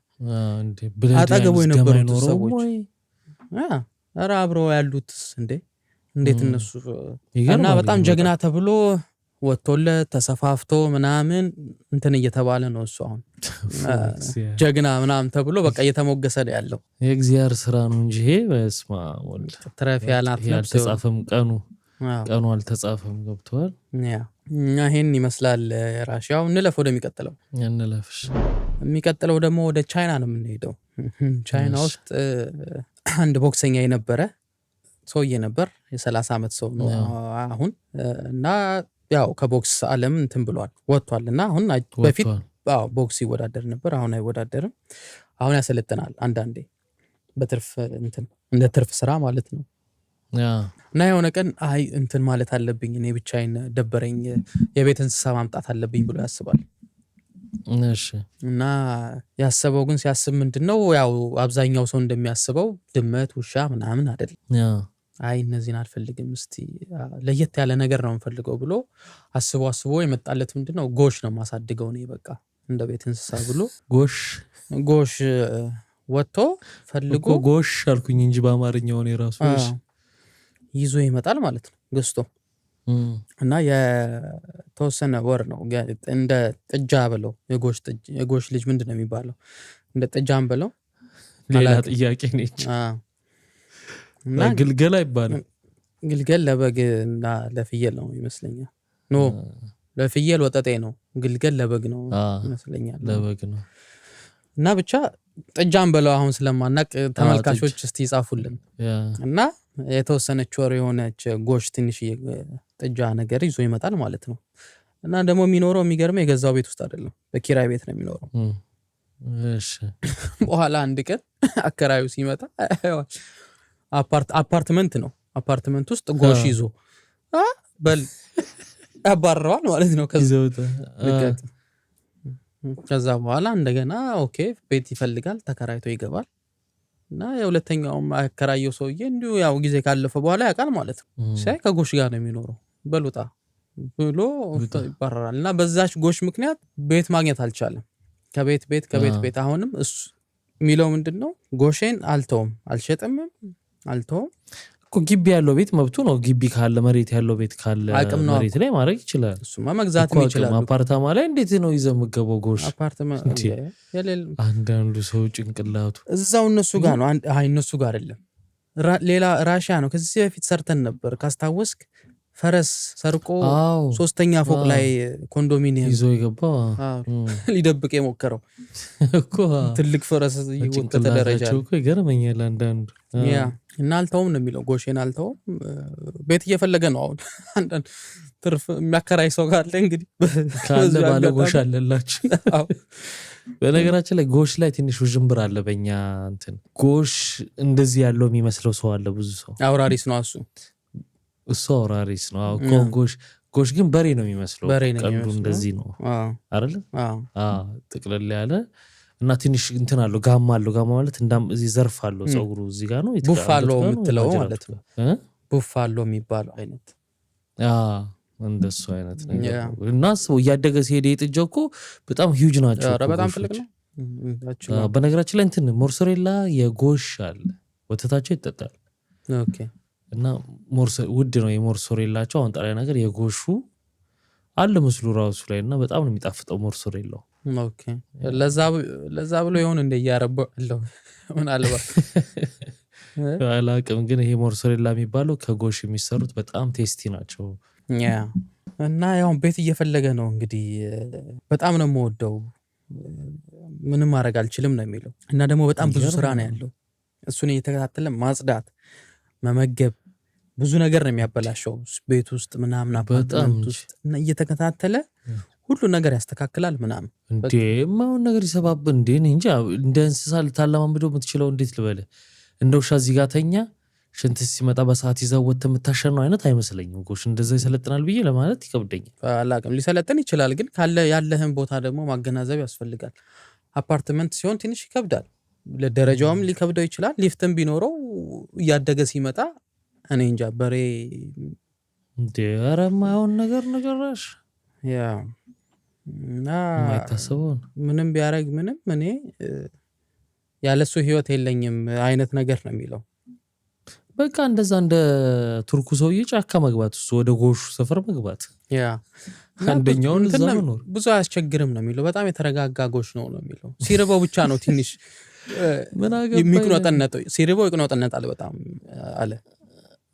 አጠገቡ የነበሩት ሰዎች ኧረ አብረው ያሉትስ እንዴት እነሱ እና በጣም ጀግና ተብሎ ወጥቶለት ተሰፋፍቶ ምናምን እንትን እየተባለ ነው እሱ አሁን ጀግና ምናምን ተብሎ በቃ እየተሞገሰ ነው ያለው። የእግዚአብሔር ስራ ነው እንጂ ይሄ በስማ ወልድ ትረፍ ያላት ነው ተጻፈም ቀኑ አልተጻፈም። ገብቷል። እና ይሄን ይመስላል ራሽያው። እንለፍ ወደሚቀጥለው። እንለፍሽ። የሚቀጥለው ደግሞ ወደ ቻይና ነው የምንሄደው። ቻይና ውስጥ አንድ ቦክሰኛ የነበረ ሰውዬ ነበር። የ30 ዓመት ሰው ነው አሁን እና ያው ከቦክስ ዓለም እንትን ብሏል ወጥቷል። እና አሁን በፊት ቦክስ ይወዳደር ነበር፣ አሁን አይወዳደርም። አሁን ያሰለጥናል አንዳንዴ በትርፍ እንትን እንደ ትርፍ ስራ ማለት ነው። እና የሆነ ቀን አይ እንትን ማለት አለብኝ እኔ ብቻዬን ደበረኝ የቤት እንስሳ ማምጣት አለብኝ ብሎ ያስባል። እሺ። እና ያሰበው ግን ሲያስብ ምንድነው ያው አብዛኛው ሰው እንደሚያስበው ድመት ውሻ ምናምን አይደለም። አይ እነዚህን አልፈልግም እስቲ ለየት ያለ ነገር ነው የምፈልገው ብሎ አስቦ የመጣለት ምንድነው ጎሽ ነው ማሳድገው እኔ በቃ እንደ ቤት እንስሳ ብሎ ጎሽ ወጥቶ ፈልጎ ጎሽ አልኩኝ እንጂ በአማርኛው ነው የራሱ ይዞ ይመጣል ማለት ነው ገዝቶ። እና የተወሰነ ወር ነው እንደ ጥጃ ብለው የጎሽ ልጅ ምንድነው የሚባለው እንደ ጥጃም ብለው ሌላ ጥያቄ ነች። እና ግልገል አይባልም። ግልገል ለበግ እና ለፍየል ነው ይመስለኛል። ኖ ለፍየል ወጠጤ ነው፣ ግልገል ለበግ ነው ይመስለኛል። ለበግ ነው። እና ብቻ ጥጃም ብለው አሁን ስለማናቅ ተመልካቾች እስቲ ይጻፉልን። እና የተወሰነች ወር የሆነች ጎሽ ትንሽ ጥጃ ነገር ይዞ ይመጣል ማለት ነው። እና ደግሞ የሚኖረው የሚገርመው የገዛው ቤት ውስጥ አይደለም፣ በኪራይ ቤት ነው የሚኖረው። እሺ። በኋላ አንድ ቀን አከራዩ ሲመጣ አፓርትመንት ነው፣ አፓርትመንት ውስጥ ጎሽ ይዞ በል ያባረዋል ማለት ነው። ከዛ በኋላ እንደገና ኦኬ ቤት ይፈልጋል፣ ተከራይቶ ይገባል። እና የሁለተኛውም አከራየው ሰውዬ እንዲሁ ያው ጊዜ ካለፈ በኋላ ያውቃል ማለት ነው። ሳይ ከጎሽ ጋር ነው የሚኖረው በሉጣ ብሎ ይባረራል። እና በዛች ጎሽ ምክንያት ቤት ማግኘት አልቻለም። ከቤት ቤት አሁንም እሱ የሚለው ምንድነው ጎሼን አልሸጥምም አልተውም እኮ ግቢ ያለው ቤት መብቱ ነው። ግቢ ካለ መሬት ያለው ቤት ካለ መሬት ላይ ማድረግ ይችላል። እሱማ መግዛትም ይችላል። አፓርታማ ላይ እንዴት ነው ይዘህ የምትገባው ጎሽ? አፓርታማ አንዳንዱ ሰው ጭንቅላቱ እዛው እነሱ ጋር ነው። እነሱ ጋር አይደለም፣ ሌላ ራሽያ ነው። ከዚህ በፊት ሰርተን ነበር ካስታወስክ። ፈረስ ሰርቆ አዎ 3ኛ ፎቅ ላይ ኮንዶሚኒየም ይዞ የገባው ሊደብቅ የሞከረው እኮ ትልቅ ፈረስ ይወጣ ደረጃ እኮ ይገርመኛል አንዳንዱ። ያ እና አልተውም ነው የሚለው ጎሽን አልተውም። ቤት እየፈለገ ነው አሁን አንዳንድ ትርፍ የሚያከራይ ሰው ካለ እንግዲህ ካለ ባለ ጎሽ አለላችሁ። በነገራችን ላይ ጎሽ ላይ ትንሽ ውዥንብር አለ በእኛ እንትን። ጎሽ እንደዚህ ያለው የሚመስለው ሰው አለ ብዙ ሰው አውራሪስ ነው እሱ አውራሪስ ነው እኮ ጎሽ ግን በሬ ነው የሚመስለው። ቀንዱ እንደዚህ ነው አይደል? ጥቅልል ያለ እና ትንሽ እንትን አለው ጋማ አለው። ጋማ ማለት እዚህ ዘርፍ አለው ፀጉሩ እዚህ ጋር ነው። ቡፋሎ የምትለው ማለት ነው። ቡፋሎ የሚባለው አይነት እንደሱ አይነት ነገር እና ሰው እያደገ ሲሄድ የጥጃው እኮ በጣም ሂውጅ ናቸው። በጣም ትልቅ ነው። በነገራችን ላይ እንትን ሞርሰሬላ የጎሽ አለ ወተታቸው ይጠጣል። ኦኬ እና ውድ ነው የሞርሰሬላቸው። አሁን ጣሊያን ነገር የጎሹ አለ ምስሉ ራሱ ላይ እና በጣም ነው የሚጣፍጠው ሞርሰሬላው። ኦኬ ለዛ ብሎ ይሁን እንደያረባው ምናልባት አላቅም። ግን ይሄ ሞርሰሬላ የሚባለው ከጎሽ የሚሰሩት በጣም ቴስቲ ናቸው። እና ያው ቤት እየፈለገ ነው እንግዲህ በጣም ነው የምወደው ምንም ማድረግ አልችልም ነው የሚለው። እና ደግሞ በጣም ብዙ ስራ ነው ያለው። እሱን እየተከታተለ ማጽዳት፣ መመገብ ብዙ ነገር ነው የሚያበላሸው ቤት ውስጥ ምናምን አፓርትመንት ውስጥ እና እየተከታተለ ሁሉ ነገር ያስተካክላል ምናምን። እንዴ ማውን ነገር ይሰባብ እንዴ እንጂ እንደ እንስሳ ልታለማምደው የምትችለው እንዴት ልበለ እንደ ውሻ እዚህ ጋር ተኛ ሽንት ሲመጣ በሰዓት ይዘው ወጥ የምታሸነው አይነት አይመስለኝም። ጎሽ እንደዛ ይሰለጥናል ብዬ ለማለት ይከብደኛል። አላቅም ሊሰለጥን ይችላል ግን ካለ ያለህን ቦታ ደግሞ ማገናዘብ ያስፈልጋል። አፓርትመንት ሲሆን ትንሽ ይከብዳል። ለደረጃውም ሊከብደው ይችላል። ሊፍትም ቢኖረው እያደገ ሲመጣ እኔ እንጃ በሬ እንዴ ኧረ የማይሆን ነገር ነው ጭራሽ። ያ እና የማይታሰበውን ምንም ቢያደርግ ምንም እኔ ያለሱ ህይወት የለኝም አይነት ነገር ነው የሚለው። በቃ እንደዛ እንደ ቱርኩ ሰውዬ ጫካ መግባት እሱ ወደ ጎሹ ሰፈር መግባት ያ አንደኛውን እዛ ነው ብዙ አያስቸግርም ነው የሚለው። በጣም የተረጋጋ ጎሽ ነው የሚለው። ሲርበው ብቻ ነው ትንሽ ምን አገባኝ የሚቅኖጠነጠው። ሲርበው ይቅኖጠነጣል በጣም አለ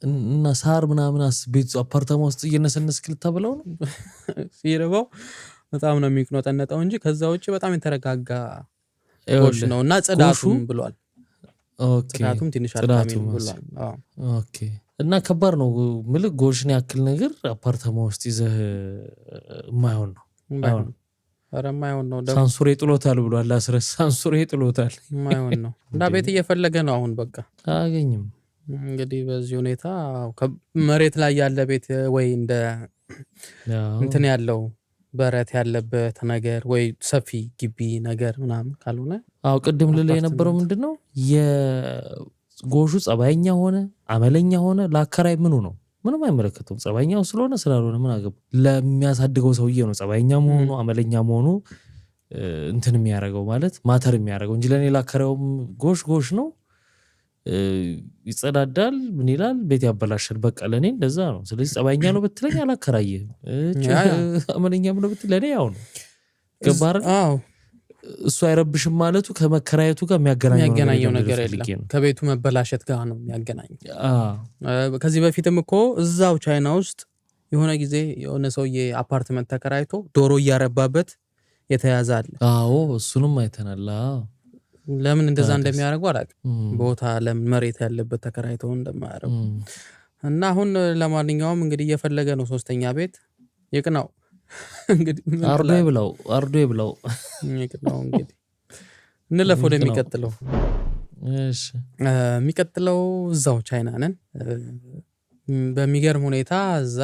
እና ሳር ምናምን ቤት አፓርታማ ውስጥ እየነሰነስክ ልታበላው ነው። ሲርበው በጣም ነው የሚቅኖጠነጠው እንጂ ከዛ ውጪ በጣም የተረጋጋ ጎሽ ነው። እና ጽዳቱም ብሏል። ጽዳቱም ትንሽ አድካሚ ነው ብሏል። ኦኬ እና ከባድ ነው ምልክ ጎሽን ያክል ነገር አፓርታማ ውስጥ ይዘህ የማይሆን ነው። ኧረ የማይሆን ነው ደግሞ ሳንሱሬ ጥሎታል ብሏል። አስረስ ሳንሱሬ ጥሎታል። የማይሆን ነው እና ቤት እየፈለገ ነው አሁን። በቃ አያገኝም እንግዲህ በዚህ ሁኔታ መሬት ላይ ያለ ቤት ወይ እንደ እንትን ያለው በረት ያለበት ነገር ወይ ሰፊ ግቢ ነገር ምናምን ካልሆነ ቅድም ልል የነበረው ምንድነው የጎሹ ጸባይኛ ሆነ አመለኛ ሆነ ለአከራይ ምኑ ነው ምንም አይመለከተውም። ጸባይኛው ስለሆነ ስላልሆነ ምን አገባ። ለሚያሳድገው ሰውዬ ነው ጸባይኛ መሆኑ አመለኛ መሆኑ እንትን የሚያደርገው ማለት ማተር የሚያደርገው እንጂ ለኔ ለአከራዩም ጎሽ ነው ይጸዳዳል ምን ይላል ቤት ያበላሻል በቃ ለኔ እንደዛ ነው። ስለዚህ ጸባይኛ ነው ብትለኝ አላከራየህም። አመለኛም ነው ብትለኝ ለኔ ያው ነው ገባህ። እሱ አይረብሽም ማለቱ ከመከራየቱ ጋር የሚያገናኘው ነገር የለም። ከቤቱ መበላሸት ጋር ነው የሚያገናኘው። ከዚህ በፊትም እኮ እዛው ቻይና ውስጥ የሆነ ጊዜ የሆነ ሰውዬ አፓርትመንት ተከራይቶ ዶሮ እያረባበት የተያዘ አለ። እሱንም አይተናል። ለምን እንደዛ እንደሚያደርጉ አላውቅም። ቦታ ለምን መሬት ያለበት ተከራይተው እንደማያደርጉ እና አሁን ለማንኛውም እንግዲህ እየፈለገ ነው 3ኛ ቤት ይቅናው እንግዲህ አርዶ ይብላው ይቅናው። እንግዲህ እንለፍ ወደሚቀጥለው። እሺ የሚቀጥለው እዛው ቻይና ነን። በሚገርም ሁኔታ እዛ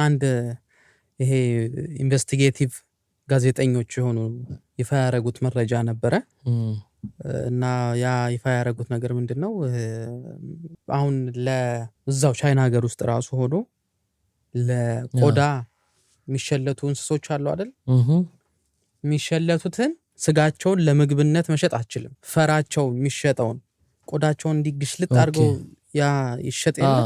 አንድ ይሄ ኢንቨስቲጌቲቭ ጋዜጠኞች የሆኑ ይፋ ያደረጉት መረጃ ነበረ እና ያ ይፋ ያደረጉት ነገር ምንድነው አሁን ለዛው ቻይና ሀገር ውስጥ ራሱ ሆኖ ለቆዳ የሚሸለቱ እንስሶች አሉ አይደል? የሚሸለቱትን ስጋቸውን ለምግብነት መሸጥ አትችልም። ፈራቸው የሚሸጠውን ቆዳቸውን እንዲግሽልጥ አድርገው ያ ይሸጥ የለ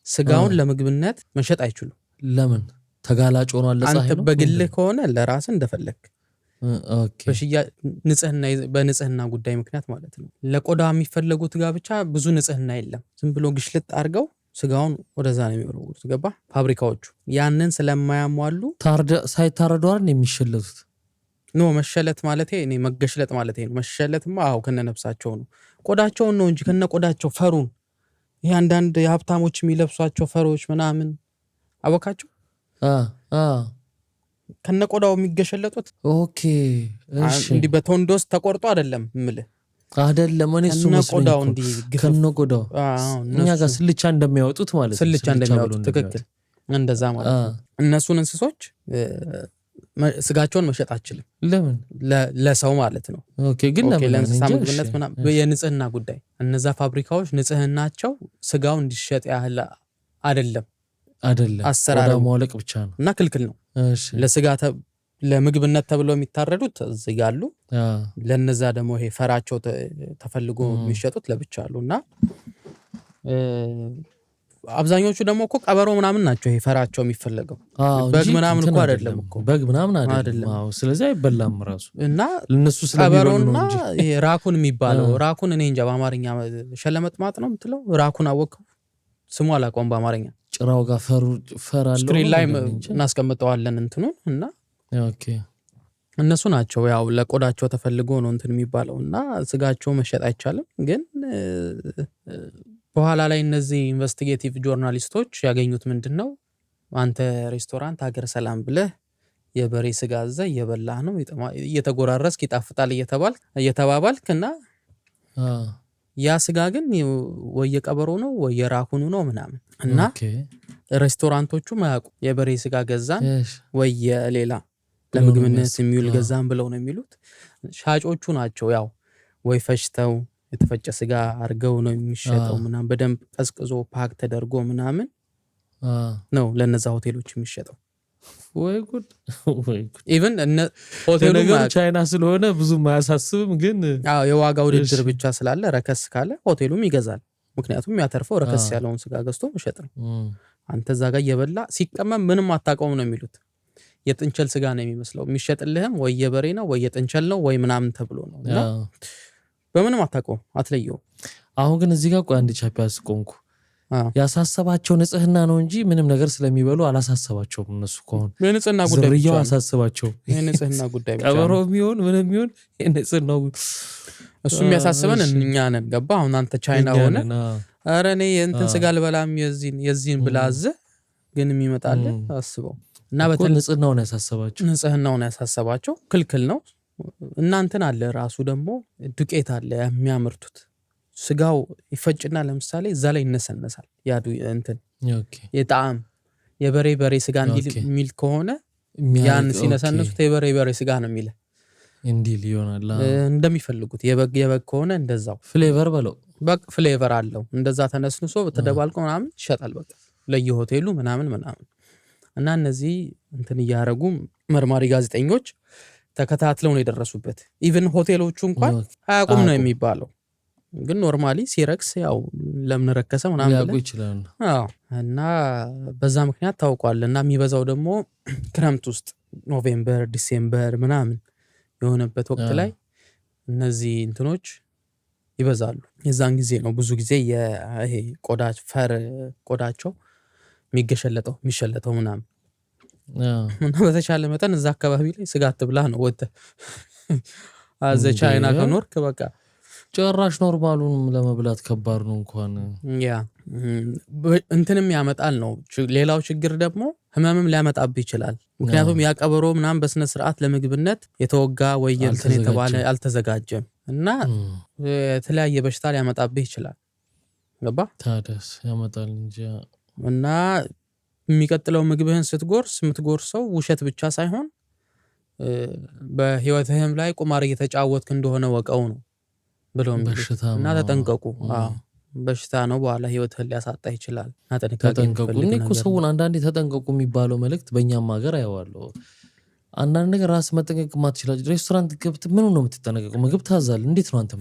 ስጋውን ለምግብነት መሸጥ አይችሉም። ለምን? ተጋላጭ ሆኗል ለፀሐይ ነው። አንተ በግልህ ከሆነ ለራስ እንደፈለክ በንጽህና ጉዳይ ምክንያት ማለት ነው። ለቆዳ የሚፈለጉት ጋር ብቻ ብዙ ንጽህና የለም። ዝም ብሎ ግሽልጥ አድርገው ስጋውን ወደዛ ነው የሚወረውሩት። ገባ? ፋብሪካዎቹ ያንን ስለማያሟሉ ሳይታረዱ አይደል የሚሸለቱት? ኖ መሸለት ማለት እኔ መገሽለጥ ማለት ነው። መሸለትማ አው ከነነፍሳቸው ነው። ቆዳቸውን ነው እንጂ ከነቆዳቸው ፈሩን ይሄ አንዳንድ የሀብታሞች የሚለብሷቸው ፈሮች ምናምን አወቃቸው ከነቆዳው የሚገሸለጡት። ኦኬ እሺ። እንዲህ በቶንዶስ ተቆርጦ አይደለም ምልህ አይደለም እኔ እሱ መስሎኝ ከነቆዳው እንዲህ ከነቆዳው እኛ ጋር ስልቻ እንደሚያወጡት ማለት ነው። ስልቻ እንደሚያወጡት ትክክል፣ እንደዛ ማለት ነው። እነሱን እንስሶች ስጋቸውን መሸጥ አችልም። ለምን? ለሰው ማለት ነው። ኦኬ ግን ለእንስሳ ምግብነት ምናምን የንጽህና ጉዳይ እነዛ ፋብሪካዎች ንጽህናቸው ስጋው እንዲሸጥ ያህል አይደለም አሰራሩ ማውለቅ ብቻ ነው እና ክልክል ነው። እሺ ለስጋ ለምግብነት ተብሎ የሚታረዱት እዚህ ያሉ ለነዛ ደግሞ ይሄ ፈራቸው ተፈልጎ የሚሸጡት ለብቻ አሉና አብዛኞቹ ደግሞ እኮ ቀበሮ ምናምን ናቸው ይሄ ፈራቸው የሚፈልገው። በግ ምናምን እኮ አይደለም እኮ በግ ምናምን አይደለም። አዎ ስለዚህ አይበላም ራሱ እና ለነሱ ስለሚበሉ ቀበሮና ነው እንጂ ይሄ ራኩን የሚባለው ራኩን እኔ እንጃ በአማርኛ ሸለመጥማጥ ነው የምትለው። ራኩን አወቀው ስሙ አላውቀውም በአማርኛ። ጭራው ጋር ፈር አለው ስክሪን ላይ እናስቀምጠዋለን እንትኑን እና ኦኬ እነሱ ናቸው ያው ለቆዳቸው ተፈልጎ ነው እንትን የሚባለው እና ስጋቸው መሸጥ አይቻልም። ግን በኋላ ላይ እነዚህ ኢንቨስቲጌቲቭ ጆርናሊስቶች ያገኙት ምንድነው አንተ ሬስቶራንት ሀገር ሰላም ብለህ የበሬ ስጋ አዘህ እየበላህ ነው እየተጎራረስክ ይጣፍጣል እየተባባልክና ያ ስጋ ግን ወይ የቀበሮ ነው ወይ የራኩኑ ነው ምናምን እና ሬስቶራንቶቹ ማያውቁ የበሬ ስጋ ገዛን ወይ የሌላ ለምግብነት የሚውል ገዛን ብለው ነው የሚሉት። ሻጮቹ ናቸው ያው ወይ ፈሽተው የተፈጨ ስጋ አርገው ነው የሚሸጠው ምናምን በደንብ ቀዝቅዞ ፓክ ተደርጎ ምናምን ነው ለነዛ ሆቴሎች የሚሸጠው። ወይ ጉድ ኢቭን ሆቴሉ ቻይና ስለሆነ ብዙም አያሳስብም። ግን የዋጋ ውድድር ብቻ ስላለ ረከስ ካለ ሆቴሉም ይገዛል። ምክንያቱም ያተርፈው ረከስ ያለውን ስጋ ገዝቶ መሸጥ ነው። አንተ እዛ ጋር እየበላ ሲቀመም ምንም አታውቀውም ነው የሚሉት። የጥንቸል ስጋ ነው የሚመስለው የሚሸጥልህም ወይ የበሬ ነው ወይ የጥንቸል ነው ወይ ምናምን ተብሎ ነው እና በምንም አታውቀውም አትለየው። አሁን ግን እዚህ ጋር ቆይ አንድ ቻፒ አስቆምኩ። ያሳሰባቸው ንጽህና ነው እንጂ ምንም ነገር ስለሚበሉ አላሳሰባቸውም። እነሱ ከሆነ የንጽህና ጉዳይ ብቻ ነው ያሳሰባቸው። የንጽህና ጉዳይ ብቻ ቀበሮ የሚሆን ምንም የሚሆን የንጽህናው እሱ የሚያሳስበን እኛ ነን። ገባ? አሁን አንተ ቻይና ሆነ ኧረ እኔ የእንትን ስጋ ልበላም የዚህን ብላዘ ግን የሚመጣልህ አስበው እና በተለይ ንጽህናውን ያሳሰባቸው ክልክል ነው። እናንተን አለ ራሱ ደግሞ ዱቄት አለ የሚያመርቱት ስጋው ይፈጭና ለምሳሌ እዛ ላይ ይነሰነሳል ያዱ እንትን የጣዕም የበሬ ስጋ እንዲል ከሆነ ያን ሲነሰነሱት የበሬ ስጋ ነው የሚል እንዲል ይሆናል እንደሚፈልጉት። የበግ ከሆነ እንደዛው ፍሌቨር በለው በቃ ፍሌቨር አለው እንደዛ ተነስንሶ ተደባልቆ ምናምን ይሸጣል በቃ ለየሆቴሉ ምናምን እና እነዚህ እንትን እያረጉ መርማሪ ጋዜጠኞች ተከታትለው ነው የደረሱበት። ኢቭን ሆቴሎቹ እንኳን አያውቁም ነው የሚባለው። ግን ኖርማሊ ሲረክስ ያው ለምን ረከሰ ምናምን ያውቁ ይችላል። እና በዛ ምክንያት ታውቋል። እና የሚበዛው ደግሞ ክረምት ውስጥ ኖቬምበር ዲሴምበር ምናምን የሆነበት ወቅት ላይ እነዚህ እንትኖች ይበዛሉ። የዛን ጊዜ ነው ብዙ ጊዜ ይሄ ቆዳቸው የሚሸለጠው ምናምን እና በተቻለ መጠን እዛ አካባቢ ላይ ስጋ አትብላ ነው ወጥተህ አዘ ቻይና ከኖርክ በቃ ጭራሽ ኖርማሉን ለመብላት ከባድ ነው። እንኳን ያ እንትንም ያመጣል ነው። ሌላው ችግር ደግሞ ህመምም ሊያመጣብህ ይችላል። ምክንያቱም ያ ቀበሮ ምናምን በስነ ስርዓት ለምግብነት የተወጋ ወይ እንትን የተባለ አልተዘጋጀም እና የተለያየ በሽታ ሊያመጣብህ ይችላል። ገባ? ታደስ ያመጣል እንጂ እና የሚቀጥለው ምግብህን የምትጎርሰው ውሸት ብቻ ሳይሆን በህይወትህም ላይ ቁማር እየተጫወትክ እንደሆነ ወቀው ነው ብለው እና ተጠንቀቁ። በሽታ ነው በኋላ ህይወትህን ሊያሳጣ ይችላል። ተጠንቀቁ። እኔ እኮ ሰውን አንዳንዴ ተጠንቀቁ የሚባለው መልእክት በእኛም ሀገር አየዋለሁ። አንዳንድ ነገር ራስ መጠንቀቅ ማትችላል። ሬስቶራንት ገብተህ ምን ነው የምትጠነቀቀው? ምግብ ታዛለህ። እንዴት ነው አንተ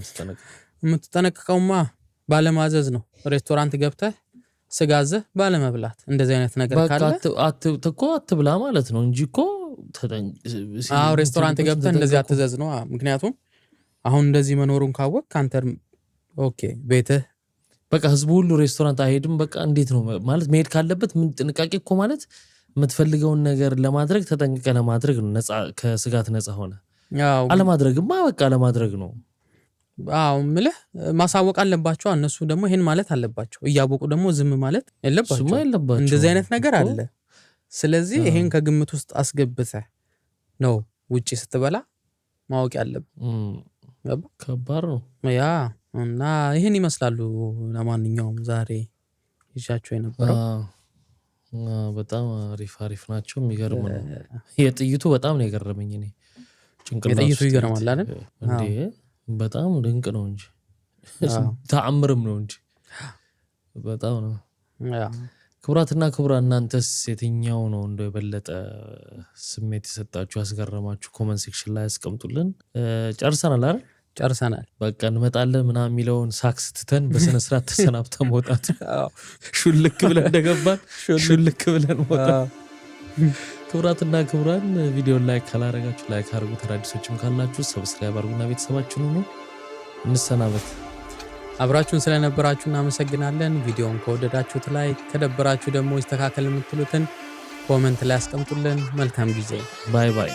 የምትጠነቀቀውማ ባለማዘዝ ነው። ሬስቶራንት ገብተህ ስጋዘህ ባለመብላት እንደዚህ አይነት ነገር ካለ አትብላ ማለት ነው እንጂ እኮ ሬስቶራንት ገብተህ እንደዚህ አትዘዝ ነው። ምክንያቱም አሁን እንደዚህ መኖሩን ካወቅ ካንተር ኦኬ ቤትህ በቃ ህዝቡ ሁሉ ሬስቶራንት አይሄድም። በቃ እንዴት ነው ማለት መሄድ ካለበት ምን ጥንቃቄ እኮ ማለት የምትፈልገውን ነገር ለማድረግ ተጠንቅቀ ለማድረግ ነው። ነፃ ከስጋት ነፃ ሆነ አለማድረግማ በቃ አለማድረግ ነው። አዎ ምልህ ማሳወቅ አለባቸው። እነሱ ደግሞ ይሄን ማለት አለባቸው። እያወቁ ደግሞ ዝም ማለት የለባቸው። እንደዚህ አይነት ነገር አለ። ስለዚህ ይሄን ከግምት ውስጥ አስገብተህ ነው ውጪ ስትበላ ማወቅ ያለብህ። ከባድ ነው ያ እና ይሄን ይመስላሉ። ለማንኛውም ዛሬ ይሻቸው የነበረው በጣም አሪፍ ናቸው። የሚገርም ነው። የጥይቱ በጣም ነው የገረመኝ እኔ የጥይቱ ይገርማል አይደል እንዴ? በጣም ድንቅ ነው እንጂ ተአምርም ነው እንጂ በጣም ነው። ክቡራትና ክቡራን እናንተስ የትኛው ነው እንደው የበለጠ ስሜት የሰጣችሁ ያስገረማችሁ? ኮመንት ሴክሽን ላይ አስቀምጡልን። ጨርሰናል አይደል? ጨርሰናል። በቃ እንመጣለን ምናምን የሚለውን ሳክስ ትተን በስነ ስርዓት ተሰናብተን መውጣት። ሹልክ ብለን እንደገባን ሹልክ ብለን መውጣት። ክቡራትና ክቡራን ቪዲዮን ላይክ ካላረጋችሁ ላይክ አድርጉ። አዲሶችም ካላችሁ ሰብስክራይብ አድርጉና ቤተሰባችሁን ሁኑ። እንሰናበት። አብራችሁን ስለነበራችሁ እናመሰግናለን። ቪዲዮውን ከወደዳችሁት ላይክ፣ ከደበራችሁ ደግሞ ይስተካከል የምትሉትን ኮመንት ላይ አስቀምጡልን። መልካም ጊዜ። ባይ ባይ።